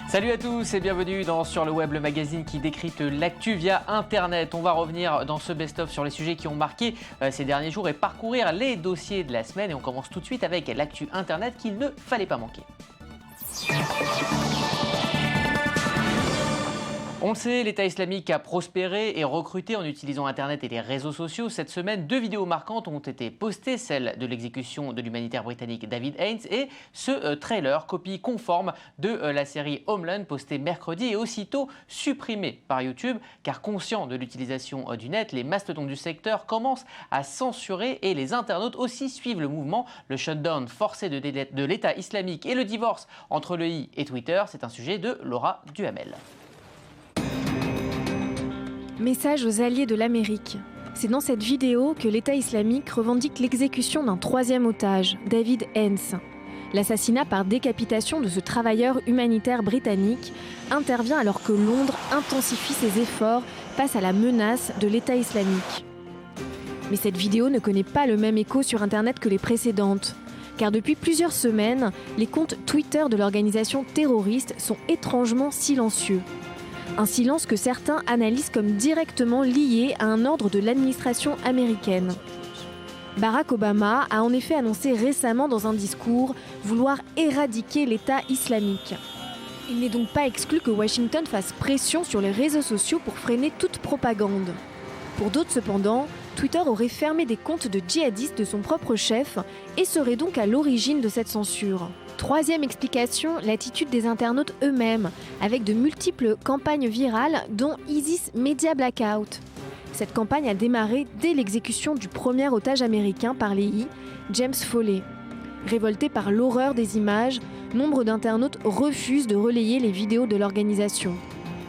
Salut à tous et bienvenue dans Sur le Web, le magazine qui décrypte l'actu via Internet. On va revenir dans ce best-of sur les sujets qui ont marqué ces derniers jours et parcourir les dossiers de la semaine. Et on commence tout de suite avec l'actu Internet qu'il ne fallait pas manquer. On le sait, l'État islamique a prospéré et recruté en utilisant Internet et les réseaux sociaux. Cette semaine, 2 vidéos marquantes ont été postées, celle de l'exécution de l'humanitaire britannique David Haines et ce trailer, copie conforme de la série Homeland, posté mercredi et aussitôt supprimé par YouTube. Car conscients de l'utilisation du net, les mastodontes du secteur commencent à censurer et les internautes aussi suivent le mouvement. Le shutdown forcé de l'État islamique et le divorce entre le I et Twitter, c'est un sujet de Laura Duhamel. Message aux alliés de l'Amérique. C'est dans cette vidéo que l'État islamique revendique l'exécution d'un 3e otage, David Haines. L'assassinat par décapitation de ce travailleur humanitaire britannique intervient alors que Londres intensifie ses efforts face à la menace de l'État islamique. Mais cette vidéo ne connaît pas le même écho sur Internet que les précédentes, car depuis plusieurs semaines, les comptes Twitter de l'organisation terroriste sont étrangement silencieux. Un silence que certains analysent comme directement lié à un ordre de l'administration américaine. Barack Obama a en effet annoncé récemment dans un discours vouloir éradiquer l'État islamique. Il n'est donc pas exclu que Washington fasse pression sur les réseaux sociaux pour freiner toute propagande. Pour d'autres cependant, Twitter aurait fermé des comptes de djihadistes de son propre chef et serait donc à l'origine de cette censure. 3e explication, l'attitude des internautes eux-mêmes, avec de multiples campagnes virales, dont ISIS Media Blackout. Cette campagne a démarré dès l'exécution du premier otage américain par l'EI, James Foley. Révoltés par l'horreur des images, nombre d'internautes refusent de relayer les vidéos de l'organisation.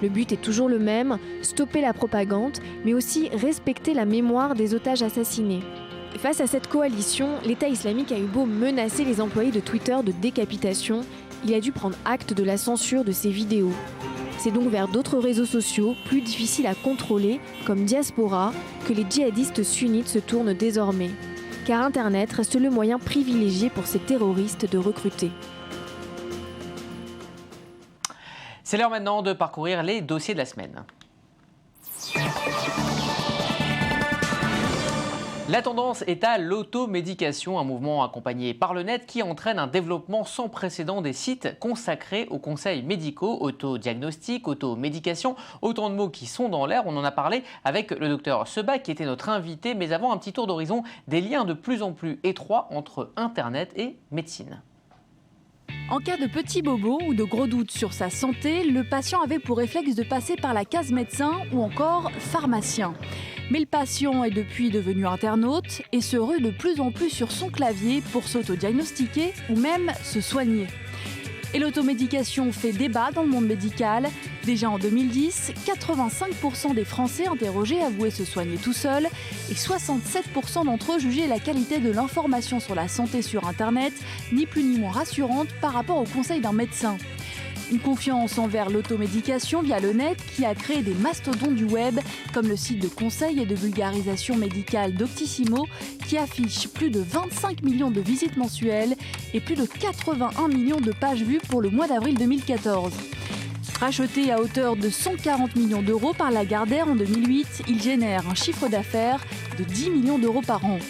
Le but est toujours le même, stopper la propagande, mais aussi respecter la mémoire des otages assassinés. Face à cette coalition, l'État islamique a eu beau menacer les employés de Twitter de décapitation, il a dû prendre acte de la censure de ces vidéos. C'est donc vers d'autres réseaux sociaux, plus difficiles à contrôler, comme Diaspora, que les djihadistes sunnites se tournent désormais. Car Internet reste le moyen privilégié pour ces terroristes de recruter. C'est l'heure maintenant de parcourir les dossiers de la semaine. La tendance est à l'automédication, un mouvement accompagné par le net qui entraîne un développement sans précédent des sites consacrés aux conseils médicaux, autodiagnostic, automédication, autant de mots qui sont dans l'air. On en a parlé avec le docteur Sebag qui était notre invité, mais avant un petit tour d'horizon des liens de plus en plus étroits entre Internet et médecine. En cas de petits bobos ou de gros doutes sur sa santé, le patient avait pour réflexe de passer par la case médecin ou encore pharmacien. Mais le patient est depuis devenu internaute et se rue de plus en plus sur son clavier pour s'autodiagnostiquer ou même se soigner. Et l'automédication fait débat dans le monde médical. Déjà en 2010, 85% des Français interrogés avouaient se soigner tout seuls et 67% d'entre eux jugeaient la qualité de l'information sur la santé sur Internet ni plus ni moins rassurante par rapport aux conseils d'un médecin. Une confiance envers l'automédication via le net qui a créé des mastodontes du web comme le site de conseil et de vulgarisation médicale Doctissimo qui affiche plus de 25 millions de visites mensuelles et plus de 81 millions de pages vues pour le mois d'avril 2014. Racheté à hauteur de 140 millions d'euros par Lagardère en 2008, il génère un chiffre d'affaires de 10 millions d'euros par an.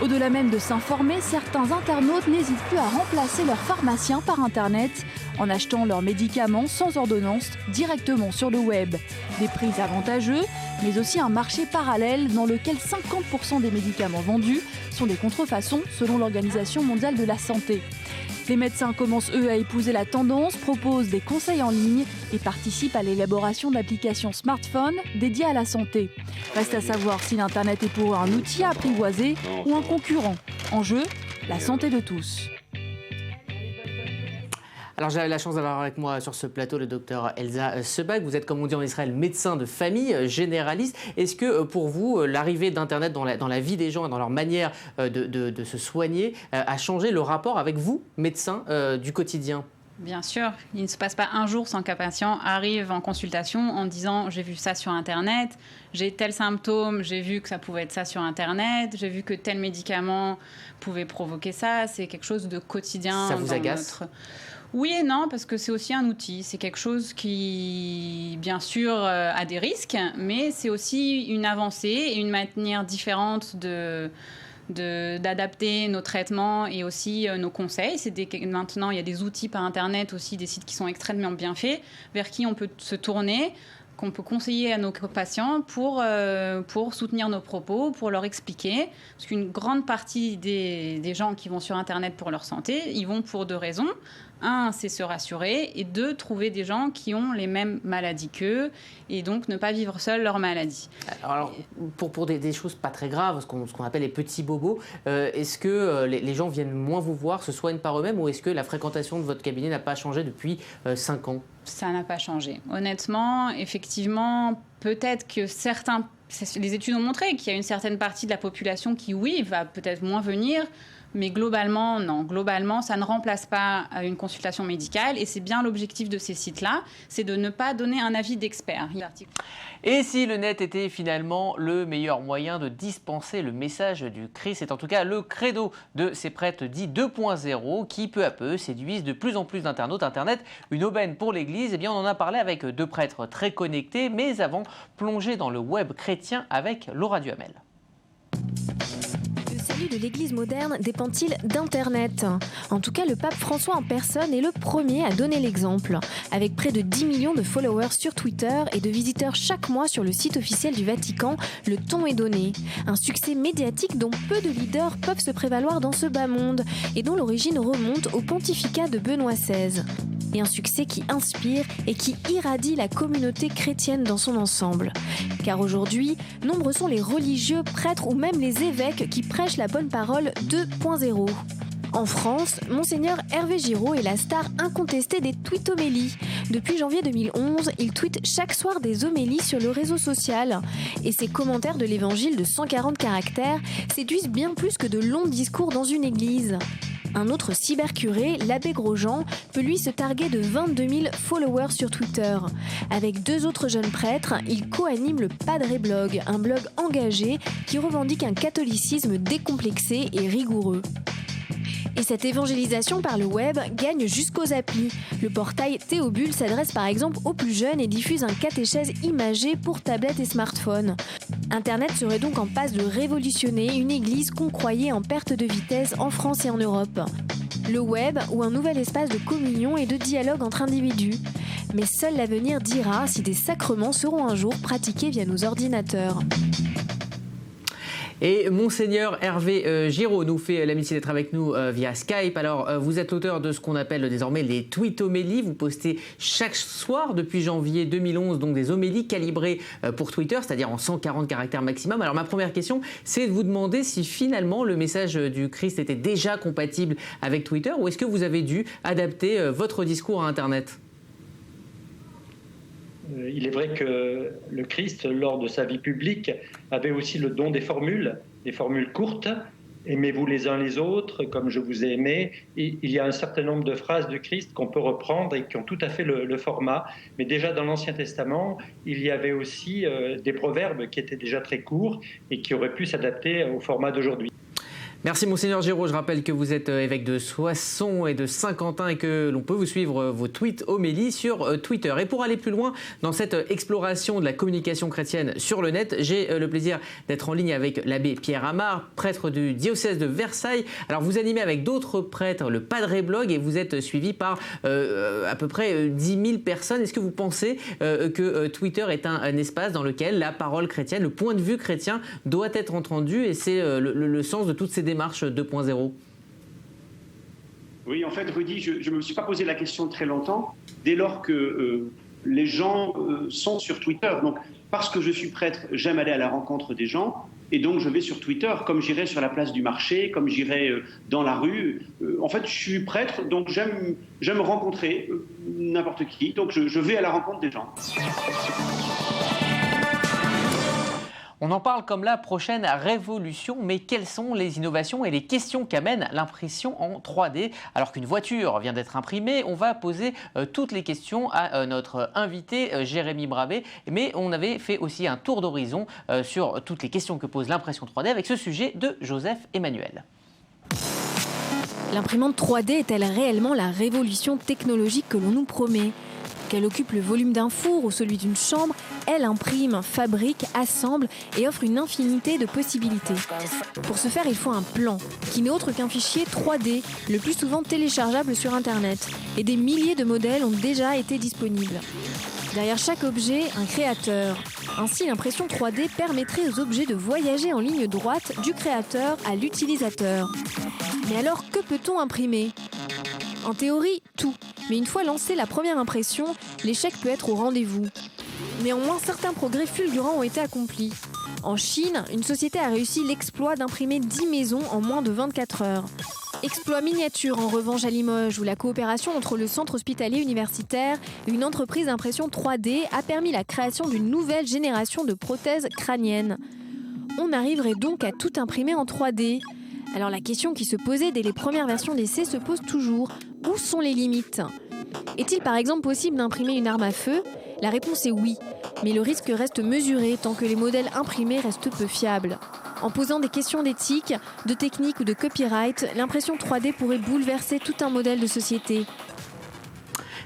Au-delà même de s'informer, certains internautes n'hésitent plus à remplacer leur pharmacien par Internet en achetant leurs médicaments sans ordonnance directement sur le web. Des prix avantageux, mais aussi un marché parallèle dans lequel 50% des médicaments vendus sont des contrefaçons selon l'Organisation mondiale de la santé. Les médecins commencent eux à épouser la tendance, proposent des conseils en ligne et participent à l'élaboration d'applications smartphones dédiées à la santé. Reste à savoir si l'Internet est pour eux un outil à apprivoiser ou un concurrent. En jeu, la santé de tous. Alors j'avais la chance d'avoir avec moi sur ce plateau le docteur Elsa Sebag. Vous êtes, comme on dit en Israël, médecin de famille, généraliste. Est-ce que pour vous, l'arrivée d'Internet dans la vie des gens et dans leur manière de se soigner a changé le rapport avec vous, médecin du quotidien ? Bien sûr, il ne se passe pas un jour sans qu'un patient arrive en consultation en disant « j'ai vu ça sur Internet, j'ai tel symptôme, j'ai vu que ça pouvait être ça sur Internet, j'ai vu que tel médicament pouvait provoquer ça ». C'est quelque chose de quotidien. Ça vous agace ? Oui et non, parce que c'est aussi un outil. C'est quelque chose qui, bien sûr, a des risques, mais c'est aussi une avancée et une manière différente d'adapter nos traitements et aussi nos conseils. Maintenant, il y a des outils par Internet aussi, des sites qui sont extrêmement bien faits, vers qui on peut se tourner, qu'on peut conseiller à nos patients pour soutenir nos propos, pour leur expliquer. Parce qu'une grande partie des gens qui vont sur Internet pour leur santé, ils vont pour 2 raisons. 1, c'est se rassurer, et 2, trouver des gens qui ont les mêmes maladies qu'eux, et donc ne pas vivre seuls leur maladie. Alors pour des choses pas très graves, ce qu'on appelle les petits bobos, est-ce que les gens viennent moins vous voir, se soignent par eux-mêmes, ou est-ce que la fréquentation de votre cabinet n'a pas changé depuis 5 ans ? Ça n'a pas changé. Honnêtement, effectivement, peut-être que les études ont montré qu'il y a une certaine partie de la population qui, oui, va peut-être moins venir. Mais globalement, non. Globalement, ça ne remplace pas une consultation médicale. Et c'est bien l'objectif de ces sites-là, c'est de ne pas donner un avis d'expert. Et si le net était finalement le meilleur moyen de dispenser le message du Christ, c'est en tout cas le credo de ces prêtres dits 2.0 qui, peu à peu, séduisent de plus en plus d'internautes. Internet, une aubaine pour l'Église. Eh bien, on en a parlé avec 2 prêtres très connectés, mais avant, plongé dans le web chrétien avec Laura Duhamel. Le salut de l'Église moderne dépend-il d'Internet ? En tout cas, le pape François en personne est le premier à donner l'exemple. Avec près de 10 millions de followers sur Twitter et de visiteurs chaque mois sur le site officiel du Vatican, le ton est donné. Un succès médiatique dont peu de leaders peuvent se prévaloir dans ce bas monde et dont l'origine remonte au pontificat de Benoît XVI. Et un succès qui inspire et qui irradie la communauté chrétienne dans son ensemble. Car aujourd'hui, nombreux sont les religieux, prêtres ou même les évêques qui prêchent la bonne parole 2.0. En France, Monseigneur Hervé Giraud est la star incontestée des tweetomélies. Depuis janvier 2011, il tweete chaque soir des homélies sur le réseau social. Et ses commentaires de l'évangile de 140 caractères séduisent bien plus que de longs discours dans une église. Un autre cybercuré, l'abbé Grosjean, peut lui se targuer de 22 000 followers sur Twitter. Avec 2 autres jeunes prêtres, il co-anime le Padre Blog, un blog engagé qui revendique un catholicisme décomplexé et rigoureux. Et cette évangélisation par le web gagne jusqu'aux applis. Le portail Théobule s'adresse par exemple aux plus jeunes et diffuse un catéchèse imagé pour tablettes et smartphones. Internet serait donc en passe de révolutionner une église qu'on croyait en perte de vitesse en France et en Europe. Le web ou un nouvel espace de communion et de dialogue entre individus. Mais seul l'avenir dira si des sacrements seront un jour pratiqués via nos ordinateurs. Et Monseigneur Hervé Giraud nous fait l'amitié d'être avec nous via Skype. Alors, vous êtes l'auteur de ce qu'on appelle désormais les tweetomélies. Vous postez chaque soir depuis janvier 2011 donc des homélies calibrées pour Twitter, c'est-à-dire en 140 caractères maximum. Alors, ma première question, c'est de vous demander si finalement le message du Christ était déjà compatible avec Twitter ou est-ce que vous avez dû adapter votre discours à Internet ? Il est vrai que le Christ, lors de sa vie publique, avait aussi le don des formules courtes. Aimez-vous les uns les autres, comme je vous ai aimé. Et il y a un certain nombre de phrases de Christ qu'on peut reprendre et qui ont tout à fait le format. Mais déjà dans l'Ancien Testament, il y avait aussi des proverbes qui étaient déjà très courts et qui auraient pu s'adapter au format d'aujourd'hui. Merci Monseigneur Giraud, je rappelle que vous êtes évêque de Soissons et de Saint-Quentin et que l'on peut vous suivre vos tweets homélies sur Twitter. Et pour aller plus loin dans cette exploration de la communication chrétienne sur le net, j'ai le plaisir d'être en ligne avec l'abbé Pierre Amar, prêtre du diocèse de Versailles. Alors vous animez avec d'autres prêtres le Padre Blog et vous êtes suivi par à peu près 10 000 personnes. Est-ce que vous pensez que Twitter est un espace dans lequel la parole chrétienne, le point de vue chrétien doit être entendu et c'est le sens de toutes ces démarche 2.0 ? Oui, en fait, Rudy, je ne me suis pas posé la question très longtemps, dès lors que les gens sont sur Twitter. Donc, parce que je suis prêtre, j'aime aller à la rencontre des gens, et donc je vais sur Twitter, comme j'irai sur la place du marché, comme j'irai dans la rue. En fait, je suis prêtre, donc j'aime rencontrer n'importe qui, donc je vais à la rencontre des gens. On en parle comme la prochaine révolution, mais quelles sont les innovations et les questions qu'amène l'impression en 3D? Alors qu'une voiture vient d'être imprimée, on va poser toutes les questions à notre invité Jérémy Brabé, mais on avait fait aussi un tour d'horizon sur toutes les questions que pose l'impression 3D avec ce sujet de Joseph Emmanuel. L'imprimante 3D est-elle réellement la révolution technologique que l'on nous promet ? Qu'elle occupe le volume d'un four ou celui d'une chambre, elle imprime, fabrique, assemble et offre une infinité de possibilités. Pour ce faire, il faut un plan, qui n'est autre qu'un fichier 3D, le plus souvent téléchargeable sur Internet. Et des milliers de modèles ont déjà été disponibles. Derrière chaque objet, un créateur. Ainsi, l'impression 3D permettrait aux objets de voyager en ligne droite du créateur à l'utilisateur. Mais alors, que peut-on imprimer ? En théorie, tout. Mais une fois lancée la première impression, l'échec peut être au rendez-vous. Néanmoins, certains progrès fulgurants ont été accomplis. En Chine, une société a réussi l'exploit d'imprimer 10 maisons en moins de 24 heures. Exploit miniature en revanche à Limoges, où la coopération entre le centre hospitalier universitaire et une entreprise d'impression 3D a permis la création d'une nouvelle génération de prothèses crâniennes. On arriverait donc à tout imprimer en 3D. Alors la question qui se posait dès les premières versions d'essai se pose toujours. Où sont les limites ? Est-il par exemple possible d'imprimer une arme à feu ? La réponse est oui, mais le risque reste mesuré tant que les modèles imprimés restent peu fiables. En posant des questions d'éthique, de technique ou de copyright, l'impression 3D pourrait bouleverser tout un modèle de société.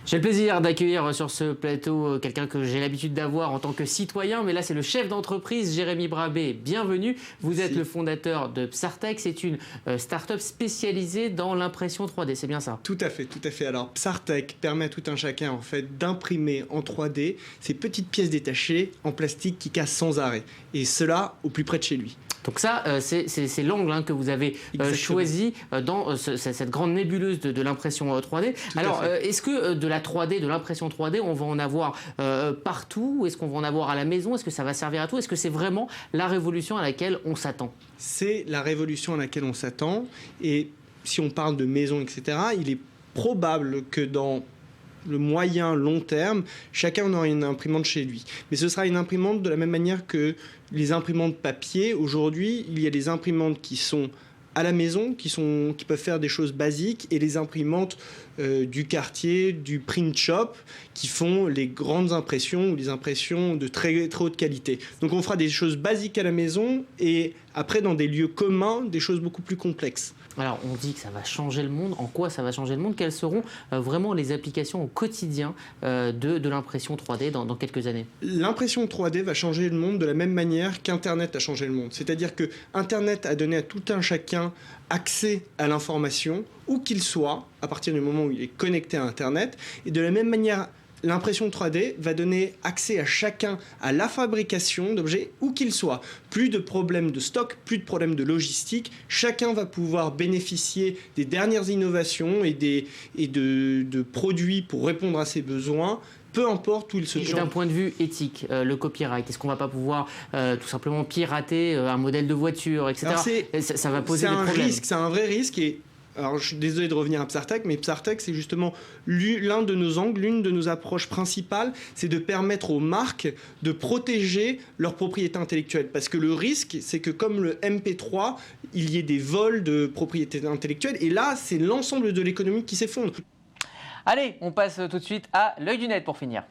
J'ai le plaisir d'accueillir sur ce plateau quelqu'un que j'ai l'habitude d'avoir en tant que citoyen, mais là c'est le chef d'entreprise Jérémy Brabé. Bienvenue, vous êtes le fondateur de Psartech, c'est une start-up spécialisée dans l'impression 3D, c'est bien ça? Tout à fait. Alors Psartech permet à tout un chacun en fait d'imprimer en 3D ces petites pièces détachées en plastique qui cassent sans arrêt, et cela au plus près de chez lui. Donc ça, c'est l'angle que vous avez choisi dans cette grande nébuleuse de l'impression 3D. Alors, est-ce que de la 3D, de l'impression 3D, on va en avoir partout? Est-ce qu'on va en avoir à la maison? Est-ce que ça va servir à tout? Est-ce que c'est vraiment la révolution à laquelle on s'attend? C'est la révolution à laquelle on s'attend. Et si on parle de maison, etc., il est probable que dans le moyen long terme, chacun aura une imprimante chez lui. Mais ce sera une imprimante de la même manière que les imprimantes papier. Aujourd'hui, il y a des imprimantes qui sont à la maison, qui peuvent faire des choses basiques, et les imprimantes du quartier, du print shop, qui font les grandes impressions ou les impressions de très, très haute qualité. Donc on fera des choses basiques à la maison, et après dans des lieux communs, des choses beaucoup plus complexes. Alors on dit que ça va changer le monde. En quoi ça va changer le monde? Quelles seront vraiment les applications au quotidien de l'impression 3D dans quelques années? L'impression 3D va changer le monde de la même manière qu'Internet a changé le monde. C'est-à-dire que Internet a donné à tout un chacun accès à l'information, où qu'il soit, à partir du moment où il est connecté à Internet. Et de la même manière, l'impression 3D va donner accès à chacun à la fabrication d'objets, où qu'il soit. Plus de problèmes de stock, plus de problèmes de logistique. Chacun va pouvoir bénéficier des dernières innovations et de produits pour répondre à ses besoins, peu importe où il se trouve. Et d'un point de vue éthique, le copyright, est-ce qu'on ne va pas pouvoir tout simplement pirater un modèle de voiture, etc. Alors ça va poser des problèmes. C'est un vrai risque. Et alors, je suis désolé de revenir à Psartech, mais Psartech, c'est justement l'un de nos angles, l'une de nos approches principales, c'est de permettre aux marques de protéger leur propriété intellectuelle. Parce que le risque, c'est que comme le MP3, il y ait des vols de propriété intellectuelle, et là, c'est l'ensemble de l'économie qui s'effondre. Allez, on passe tout de suite à l'œil du net pour finir.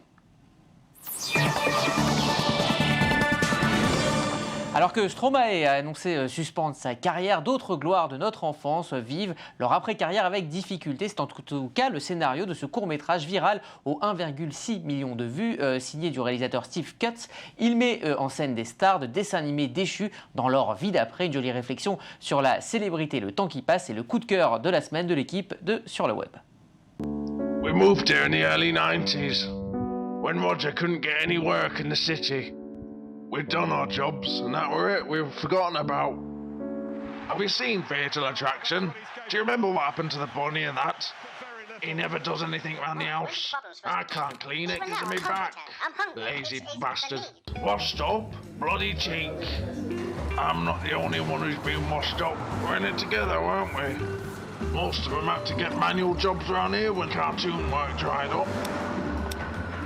Alors que Stromae a annoncé suspendre sa carrière, d'autres gloires de notre enfance vivent leur après-carrière avec difficulté. C'est en tout cas le scénario de ce court-métrage viral aux 1,6 million de vues, signé du réalisateur Steve Cutts. Il met en scène des stars de dessins animés déchus dans leur vie d'après. Une jolie réflexion sur la célébrité, le temps qui passe, et le coup de cœur de la semaine de l'équipe de Sur le Web. We moved here in the early 90s, when Roger couldn't get any work in the city. We'd done our jobs, and that were it. We've forgotten about. Have you seen Fatal Attraction? Do you remember what happened to the bunny and that? He never does anything around the house. I can't clean it, gives me back. Lazy bastard. Washed up? Bloody chink. I'm not the only one who's been washed up. We're in it together, weren't we? Most of them had to get manual jobs around here when cartoon work dried up.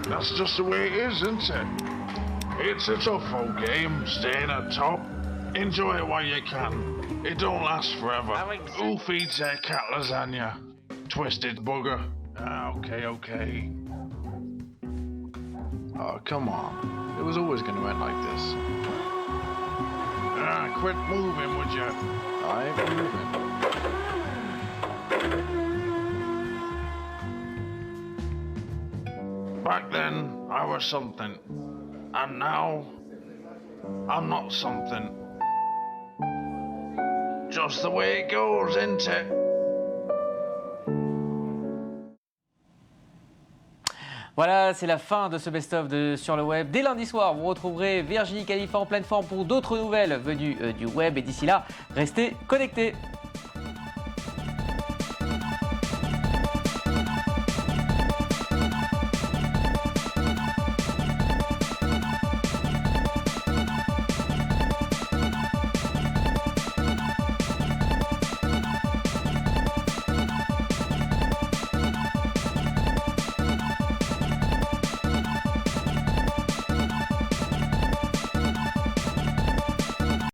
That's just the way it is, isn't it? It's a tough old game, staying at top. Enjoy it while you can. It don't last forever. Who feeds their cat lasagna? Twisted bugger. Okay. Oh, come on. It was always going to end like this. Quit moving, would you? I'm moving. Back then, I was something. And now, I'm not something. Just the way it goes, isn't it? Voilà, c'est la fin de ce best-of de Sur le Web. Dès lundi soir, vous retrouverez Virginie Khalifa en pleine forme pour d'autres nouvelles venues du web. Et d'ici là, restez connectés.